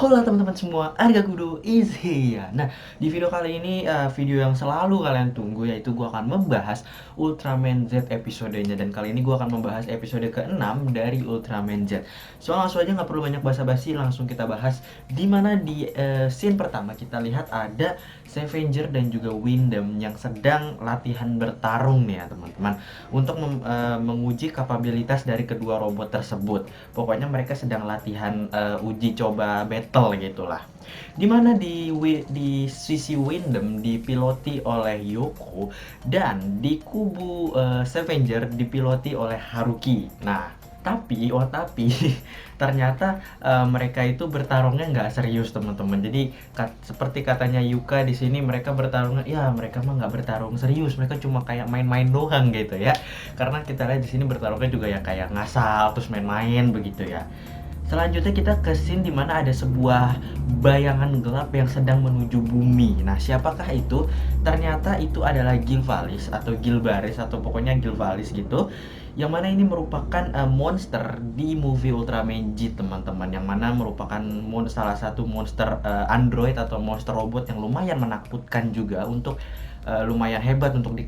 Halo teman-teman semua, Argakudo is here. Nah, di video kali ini video yang selalu kalian tunggu, yaitu gue akan membahas Ultraman Z episodenya. Dan kali ini gue akan membahas episode ke-6 dari Ultraman Z. So langsung aja, nggak perlu banyak basa-basi, langsung kita bahas. Dimana di scene pertama kita lihat ada Scavenger dan juga Windom yang sedang latihan bertarung nih ya teman-teman, untuk menguji kapabilitas dari kedua robot tersebut. Pokoknya mereka sedang latihan uji coba battle gitulah. Dimana di sisi Windom dipiloti oleh Yoko, dan di kubu Scavenger dipiloti oleh Haruki. Nah, tapi ternyata mereka itu bertarungnya nggak serius teman-teman. Jadi seperti katanya Yuka di sini, mereka bertarungnya ya mereka mah nggak bertarung serius, mereka cuma kayak main-main doang gitu ya. Karena kita lihat di sini bertarungnya juga ya kayak ngasal terus main-main begitu ya. Selanjutnya kita ke scene dimana ada sebuah bayangan gelap yang sedang menuju bumi. Nah, siapakah itu? Ternyata itu adalah Gilvalis atau Gilbaris atau pokoknya Gilvalis gitu. Yang mana ini merupakan monster di movie Ultraman Z teman-teman. Yang mana merupakan salah satu monster android atau monster robot yang lumayan menakutkan juga, untuk lumayan hebat untuk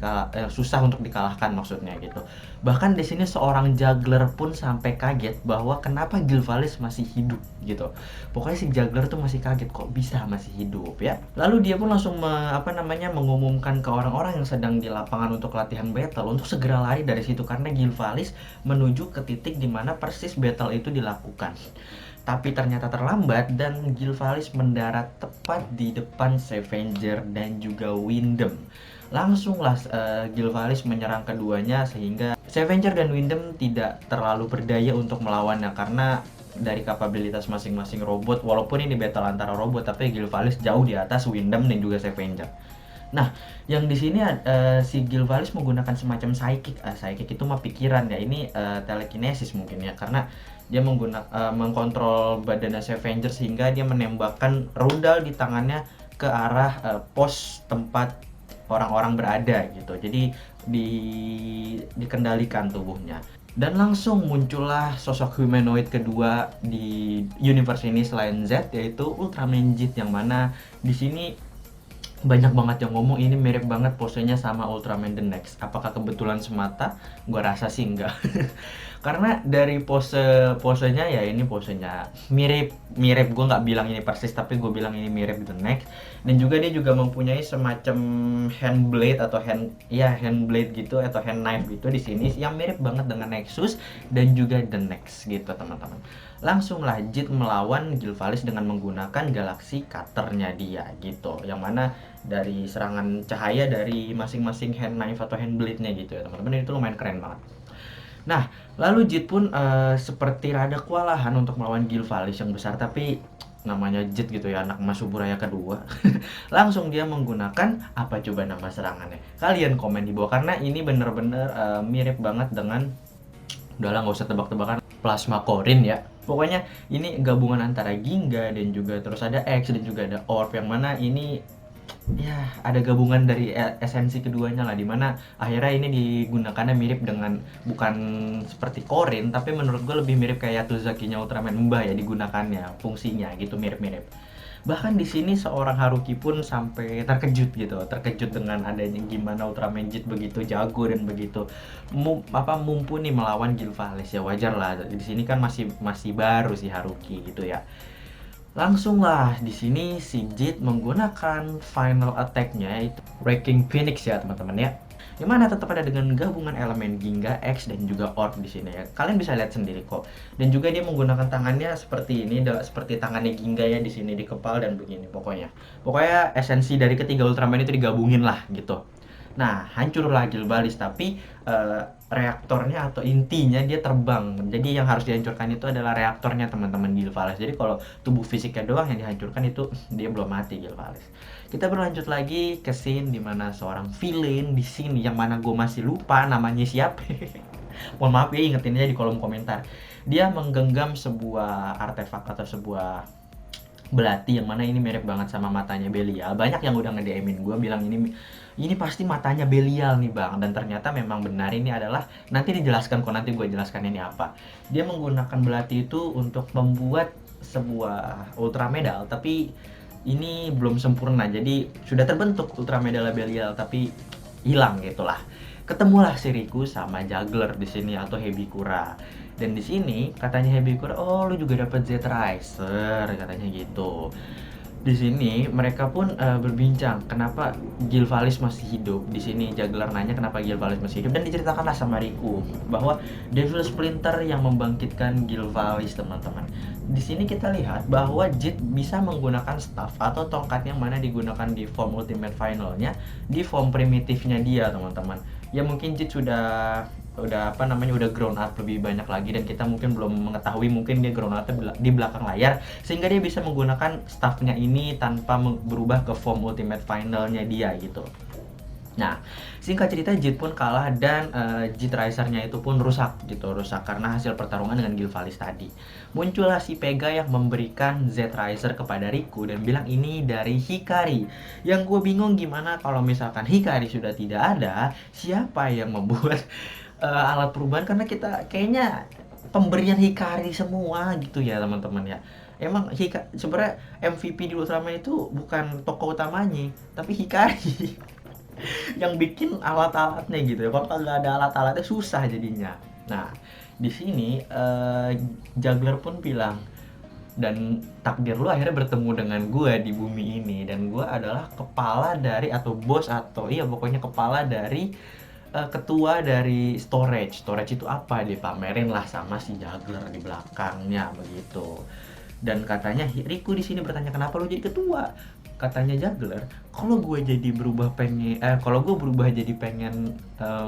susah untuk dikalahkan maksudnya gitu. Bahkan di sini seorang juggler pun sampai kaget bahwa kenapa Gilvalis masih hidup gitu. Pokoknya si juggler tuh masih kaget kok bisa masih hidup ya. Lalu dia pun langsung mengumumkan ke orang-orang yang sedang di lapangan untuk latihan battle untuk segera lari dari situ, karena Gilvalis menuju ke titik dimana persis battle itu dilakukan. Tapi ternyata terlambat dan Gilvalis mendarat tepat di depan Scavenger dan juga Windom. Langsunglah Gilvalis menyerang keduanya sehingga Scavenger dan Windom tidak terlalu berdaya untuk melawannya, karena dari kapabilitas masing-masing robot. Walaupun ini battle antara robot, tapi Gilvalis jauh di atas Windom dan juga Scavenger. Nah, yang di sini si Gilvalis menggunakan semacam psychic. Psychic itu mah pikiran ya. Ini telekinesis mungkin ya, karena dia mengkontrol badan Scavenger sehingga dia menembakkan rudal di tangannya ke arah pos tempat orang-orang berada gitu. Jadi dikendalikan tubuhnya. Dan langsung muncullah sosok humanoid kedua di universe ini selain Z, yaitu Ultraman Z, yang mana di sini banyak banget yang ngomong ini mirip banget posenya sama Ultraman The Next. Apakah kebetulan semata? Gua rasa sih enggak. Karena dari posenya ya, ini posenya mirip, gue nggak bilang ini persis, tapi gue bilang ini mirip The Next. Dan juga dia juga mempunyai semacam hand blade atau hand blade gitu atau hand knife gitu di sini yang mirip banget dengan Nexus dan juga The Next gitu teman-teman. Langsunglah Jit melawan Gilvalis dengan menggunakan Galaxy Cutternya dia gitu, yang mana dari serangan cahaya dari masing-masing hand knife atau hand blade-nya gitu ya teman-teman. Itu lumayan keren banget. Nah, lalu Jit pun seperti rada kewalahan untuk melawan Gilvalis yang besar, tapi namanya Jit gitu ya, anak emas Suburaya kedua. Langsung dia menggunakan apa coba nama serangannya? Kalian komen di bawah, karena ini bener-bener mirip banget dengan, udahlah nggak usah tebak-tebakan, Plasma Corin ya. Pokoknya ini gabungan antara Ginga dan juga terus ada X dan juga ada Orb, yang mana ini ya ada gabungan dari esensi keduanya lah, dimana akhirnya ini digunakannya mirip dengan, bukan seperti Corin, tapi menurut gue lebih mirip kayak Tuzaki-nya Ultraman Mbah ya digunakannya, fungsinya gitu mirip-mirip. Bahkan di sini seorang Haruki pun sampai terkejut dengan adanya gimana Ultraman Z begitu jago dan begitu mumpuni melawan Gilvalis. Ya wajar lah, di sini kan masih baru si Haruki gitu ya. Langsunglah di sini si Jit menggunakan final attack-nya, yaitu Wrecking Phoenix ya teman-teman ya. Yang mana tetap ada dengan gabungan elemen Ginga, X dan juga Orb di sini ya. Kalian bisa lihat sendiri kok. Dan juga dia menggunakan tangannya seperti ini, seperti tangannya Ginga ya, di sini di kepal dan begini pokoknya. Pokoknya esensi dari ketiga Ultraman itu digabungin lah gitu. Nah, hancurlah Gilvalis, tapi reaktornya atau intinya dia terbang. Jadi yang harus dihancurkan itu adalah reaktornya teman-teman Gilvalis. Jadi kalau tubuh fisiknya doang yang dihancurkan, itu dia belum mati Gilvalis. Kita berlanjut lagi ke scene dimana seorang villain di sini, yang mana gue masih lupa namanya siapa. Mohon maaf ya, ingetinnya di kolom komentar. Dia menggenggam sebuah artefak atau sebuah belati, yang mana ini mirip banget sama matanya Belial. Banyak yang udah nge-DM-in gue bilang ini pasti matanya Belial nih bang, dan ternyata memang benar ini adalah, nanti dijelaskan kok, nanti gue jelaskan ini apa. Dia menggunakan belati itu untuk membuat sebuah Ultra Medal, tapi ini belum sempurna. Jadi sudah terbentuk Ultra Medal Belial tapi hilang gitulah. Ketemulah si Riku sama Juggler di sini atau Hebikura. Dan di sini katanya Hebikura, "Oh, lu juga dapat Z Riser," katanya gitu. Di sini mereka pun berbincang kenapa Gilvalis masih hidup. Di sini Juggler nanya kenapa Gilvalis masih hidup dan diceritakanlah sama Riku bahwa Devil Splinter yang membangkitkan Gilvalis, teman-teman. Di sini kita lihat bahwa Jit bisa menggunakan staff atau tongkat yang mana digunakan di form Ultimate Finalnya di form primitifnya dia, teman-teman. Ya mungkin Jit udah apa namanya udah grown up lebih banyak lagi dan kita mungkin belum mengetahui, mungkin dia grown up di belakang layar sehingga dia bisa menggunakan staffnya ini tanpa berubah ke form Ultimate Finalnya dia gitu. Nah, singkat cerita Jit pun kalah dan Jit Riser-nya itu pun rusak karena hasil pertarungan dengan Gilvalis tadi. Muncullah si Pega yang memberikan Z Riser kepada Riku dan bilang ini dari Hikari. Yang gue bingung gimana kalau misalkan Hikari sudah tidak ada, siapa yang membuat alat perubahan, karena kita kayaknya pemberian Hikari semua gitu ya teman-teman ya. Emang sebenarnya MVP di Ultraman itu bukan tokoh utamanya, tapi Hikari yang bikin alat-alatnya gitu ya. Kalau nggak ada alat-alatnya susah jadinya. Nah, di sini Juggler pun bilang, dan takdir lu akhirnya bertemu dengan gue di bumi ini, dan gue adalah kepala dari atau bos atau iya pokoknya kepala dari ketua dari storage. Storage itu apa? Dipamerin lah sama si Juggler di belakangnya begitu. Dan katanya Riku di sini bertanya kenapa lu jadi ketua? Katanya Juggler, kalau gue berubah jadi pengen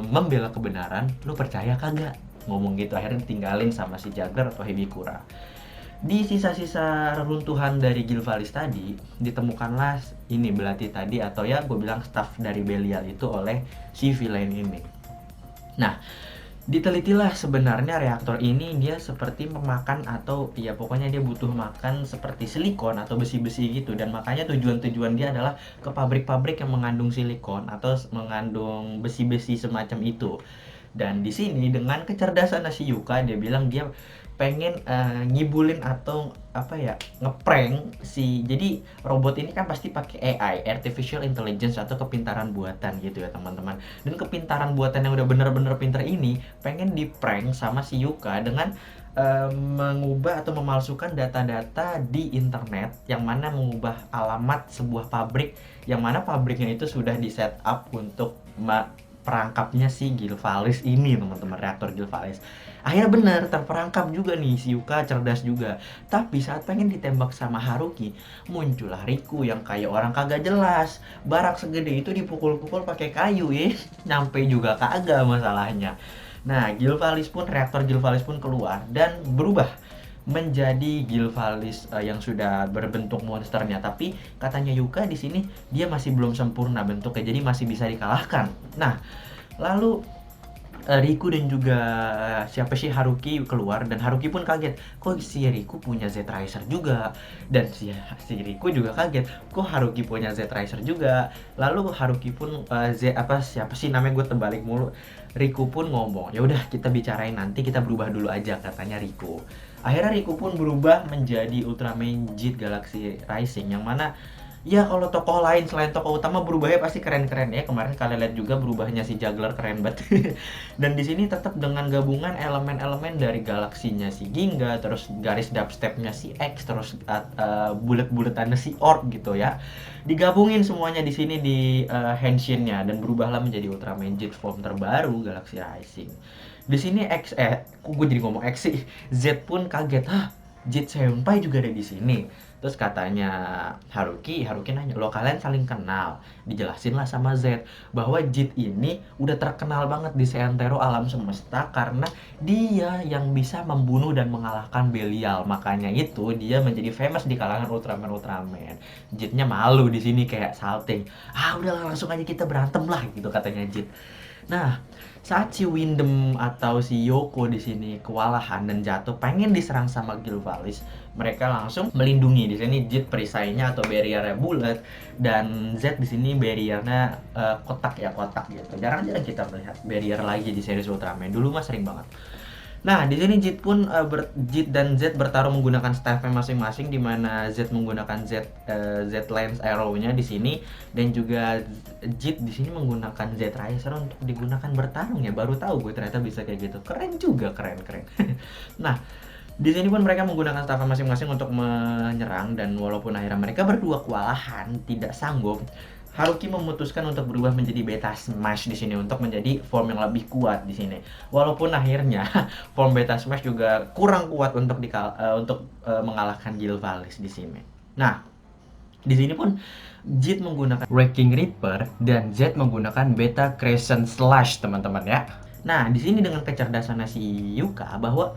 membela kebenaran, lu percaya kagak? Ngomong gitu, akhirnya ditinggalin sama si Juggler atau Hebikura. Di sisa-sisa reruntuhan dari Gilvalis tadi, ditemukanlah ini belati tadi atau ya gue bilang staff dari Belial itu oleh si villain ini. Nah, ditelitilah sebenarnya reaktor ini dia seperti memakan atau ya pokoknya dia butuh makan seperti silikon atau besi-besi gitu, dan makanya tujuan dia adalah ke pabrik-pabrik yang mengandung silikon atau mengandung besi-besi semacam itu. Dan di sini dengan kecerdasan si Yuka dia bilang dia pengen ngibulin atau apa ya ngeprank jadi robot ini kan pasti pakai AI, artificial intelligence atau kepintaran buatan gitu ya teman-teman. Dan kepintaran buatan yang udah bener-bener pinter ini pengen di prank sama si Yuka dengan mengubah atau memalsukan data-data di internet yang mana mengubah alamat sebuah pabrik yang mana pabriknya itu sudah di set up untuk perangkapnya si Gilvalis ini, teman-teman, reaktor Gilvalis. Akhirnya bener terperangkap juga nih si Yuka, cerdas juga. Tapi saat pengen ditembak sama Haruki, muncullah Riku yang kayak orang kagak jelas. Barak segede itu dipukul-pukul pakai kayu ya. Nyampe juga kagak masalahnya. Nah, reaktor Gilvalis pun keluar dan berubah menjadi Gilvalis yang sudah berbentuk monsternya. Tapi katanya Yuka di sini dia masih belum sempurna bentuknya, jadi masih bisa dikalahkan. Nah, lalu Riku dan juga siapa sih Haruki keluar dan Haruki pun kaget, kok si Riku punya Z Riser juga, dan si Riku juga kaget, kok Haruki punya Z Riser juga. Lalu Haruki pun siapa sih namanya, gue terbalik mulu. Riku pun ngomong, ya udah kita bicarain nanti, kita berubah dulu aja, katanya Riku. Akhirnya Riku pun berubah menjadi Ultraman Jit Galaxy Rising, yang mana ya kalau tokoh lain selain tokoh utama berubahnya pasti keren-keren ya. Kemarin kalian lihat juga berubahnya si Juggler keren banget. Dan di sini tetap dengan gabungan elemen-elemen dari galaksinya si Ginga, terus garis dubstepnya si X, terus bulet-buletannya si Orb gitu ya. Digabungin semuanya di sini di Henshin-nya dan berubahlah menjadi Ultraman Jet form terbaru Galaxy Rising. Di sini gue jadi ngomong X sih. Z pun kaget, "Hah, Jet Senpai juga ada di sini." Terus katanya Haruki nanya, "Lo kalian saling kenal?" Dijelasin lah sama Z bahwa Jit ini udah terkenal banget di seantero alam semesta karena dia yang bisa membunuh dan mengalahkan Belial. Makanya itu dia menjadi famous di kalangan Ultraman. Jitnya malu di sini kayak salting. "Ah, udahlah langsung aja kita berantem lah," gitu katanya Jit. Nah, saat si Windem atau si Yoko di sini kewalahan dan jatuh pengen diserang sama Gilvalis, mereka langsung melindungi. Di sini Jit perisainya atau barriernya bulat dan Z di sini barriernya kotak gitu. Jarang-jarang kita melihat barrier lagi di series Ultraman. Dulu mah sering banget. Nah, di sini Jit dan Z bertarung menggunakan staffnya masing-masing, di mana Z menggunakan Z Lance Arrow-nya di sini, dan juga Jit di sini menggunakan Z Riser untuk digunakan bertarung ya. Baru tahu gue ternyata bisa kayak gitu. Keren juga, keren keren. Nah, di sini pun mereka menggunakan staffnya masing-masing untuk menyerang, dan walaupun akhirnya mereka berdua kewalahan, tidak sanggup, Haruki memutuskan untuk berubah menjadi Beta Smash di sini untuk menjadi form yang lebih kuat di sini. Walaupun akhirnya form Beta Smash juga kurang kuat untuk mengalahkan Gilvalis di sini. Nah, di sini pun Jit menggunakan Wrecking Reaper dan Z menggunakan Beta Crescent Slash, teman-teman ya. Nah, di sini dengan kecerdasan si Yuka bahwa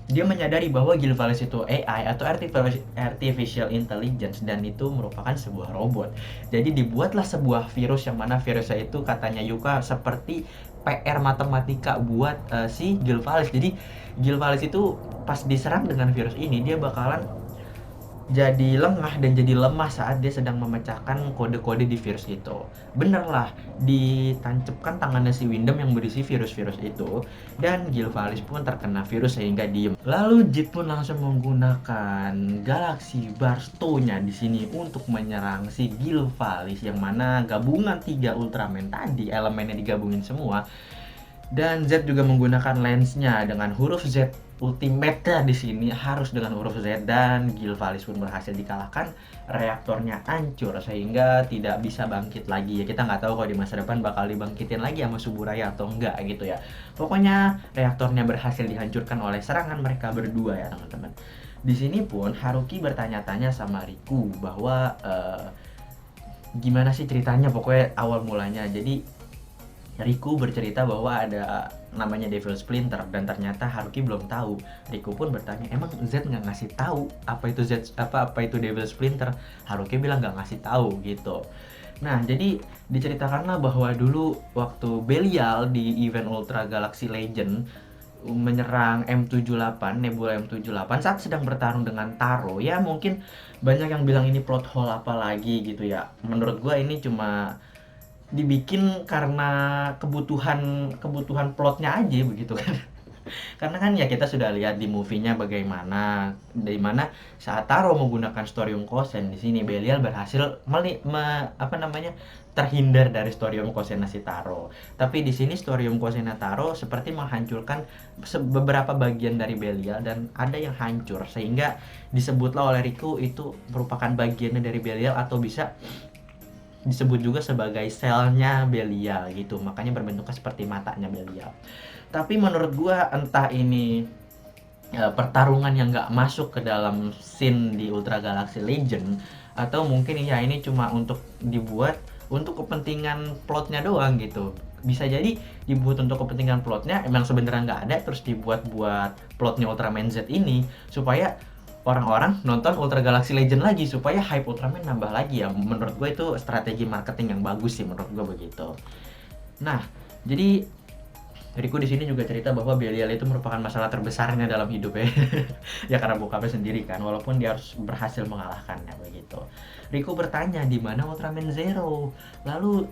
dia menyadari bahwa Gilvalis itu AI atau Artificial Intelligence, dan itu merupakan sebuah robot. Jadi dibuatlah sebuah virus yang mana virusnya itu katanya Yuka seperti PR matematika buat si Gilvalis. Jadi Gilvalis itu pas diserang dengan virus ini, dia bakalan jadi lengah dan jadi lemah saat dia sedang memecahkan kode-kode di virus itu. Bener lah, ditancapkan tangannya si Windom yang berisi virus-virus itu, dan Gilvalis pun terkena virus sehingga diem. Lalu Jit pun langsung menggunakan Galaxy Barstow-nya di sini untuk menyerang si Gilvalis, yang mana gabungan 3 Ultraman tadi elemennya digabungin semua. Dan Z juga menggunakan lensnya dengan huruf Z ultimate-nya di sini harus dengan huruf Z, dan Gilvalis pun berhasil dikalahkan. Reaktornya hancur sehingga tidak bisa bangkit lagi ya. Kita nggak tahu kalau di masa depan bakal dibangkitin lagi sama Suburaya atau enggak gitu ya. Pokoknya reaktornya berhasil dihancurkan oleh serangan mereka berdua ya, teman-teman. Di sini pun Haruki bertanya-tanya sama Riku bahwa gimana sih ceritanya pokoknya awal mulanya. Jadi Riku bercerita bahwa ada namanya Devil Splinter, dan ternyata Haruki belum tahu. Riku pun bertanya, emang Z nggak ngasih tahu apa itu apa itu Devil Splinter? Haruki bilang nggak ngasih tahu gitu. Nah, jadi diceritakanlah bahwa dulu waktu Belial di event Ultra Galaxy Legend menyerang M78, Nebula M78 saat sedang bertarung dengan Taro. Ya mungkin banyak yang bilang ini plot hole apa lagi gitu ya. Menurut gua ini cuma dibikin karena kebutuhan plotnya aja begitu kan. Karena kan ya kita sudah lihat di movie-nya bagaimana dari mana saat Taro menggunakan Storium Kosen, di sini Belial berhasil terhindar dari Storium Kosen si Taro. Tapi di sini Storium Kosen Taro seperti menghancurkan beberapa bagian dari Belial, dan ada yang hancur sehingga disebutlah oleh Riku itu merupakan bagiannya dari Belial, atau bisa disebut juga sebagai selnya Belial gitu, makanya berbentuknya seperti matanya Belial. Tapi menurut gua entah ini pertarungan yang nggak masuk ke dalam scene di Ultra Galaxy Legend, atau mungkin ya ini cuma untuk dibuat untuk kepentingan plotnya doang gitu. Bisa jadi dibuat untuk kepentingan plotnya emang sebenarnya nggak ada, terus dibuat buat plotnya Ultraman Z ini supaya orang-orang nonton Ultra Galaxy Legend lagi, supaya hype Ultraman nambah lagi ya. Menurut gue itu strategi marketing yang bagus sih, menurut gue begitu. Nah, jadi Riku di sini juga cerita bahwa Belial itu merupakan masalah terbesarnya dalam hidupnya. Ya karena bokapnya sendiri kan, walaupun dia harus berhasil mengalahkannya begitu. Riku bertanya di mana Ultraman Zero. Lalu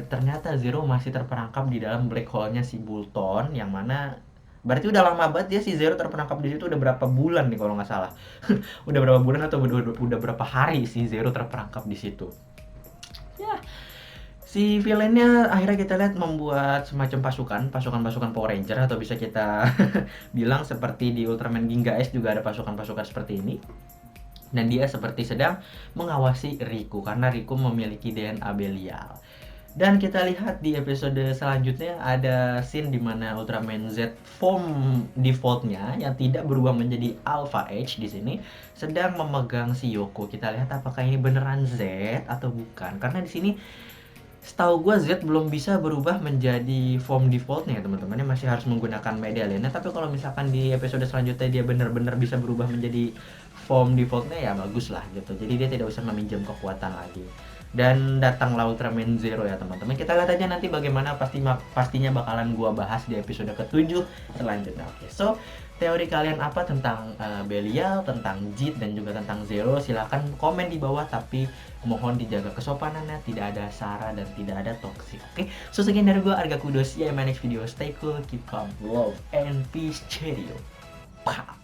ternyata Zero masih terperangkap di dalam black hole-nya si Bulton, yang mana berarti udah lama banget ya si Zero terperangkap di situ, udah berapa bulan nih kalau nggak salah. Udah berapa bulan atau udah berapa hari si Zero terperangkap di situ. Ya, si villainnya akhirnya kita lihat membuat semacam pasukan Power Ranger, atau bisa kita bilang seperti di Ultraman Ginga S juga ada pasukan-pasukan seperti ini. Dan dia seperti sedang mengawasi Riku karena Riku memiliki DNA Belial. Dan kita lihat di episode selanjutnya ada scene dimana Ultraman Z form defaultnya yang tidak berubah menjadi Alpha H di sini sedang memegang si Yoko. Kita lihat apakah ini beneran Z atau bukan, karena di sini setahu gue Z belum bisa berubah menjadi form defaultnya ya teman-temannya, masih harus menggunakan medallion. Tapi kalau misalkan di episode selanjutnya dia benar-benar bisa berubah menjadi form defaultnya ya bagus lah gitu, jadi dia tidak usah meminjam kekuatan lagi. dan datanglah Ultraman Zero ya teman-teman. Kita lihat aja nanti bagaimana, pastinya bakalan gua bahas di episode ke-7 selanjutnya. Oke, so teori kalian apa tentang Belial, tentang Jit, dan juga tentang Zero? Silahkan komen di bawah, tapi mohon dijaga kesopanannya, tidak ada sara dan tidak ada toxic. Oke, so sekian dari gua, Arga Kudos. See you in my next video. Stay cool, keep calm, love, and peace. Cheerio. Pow.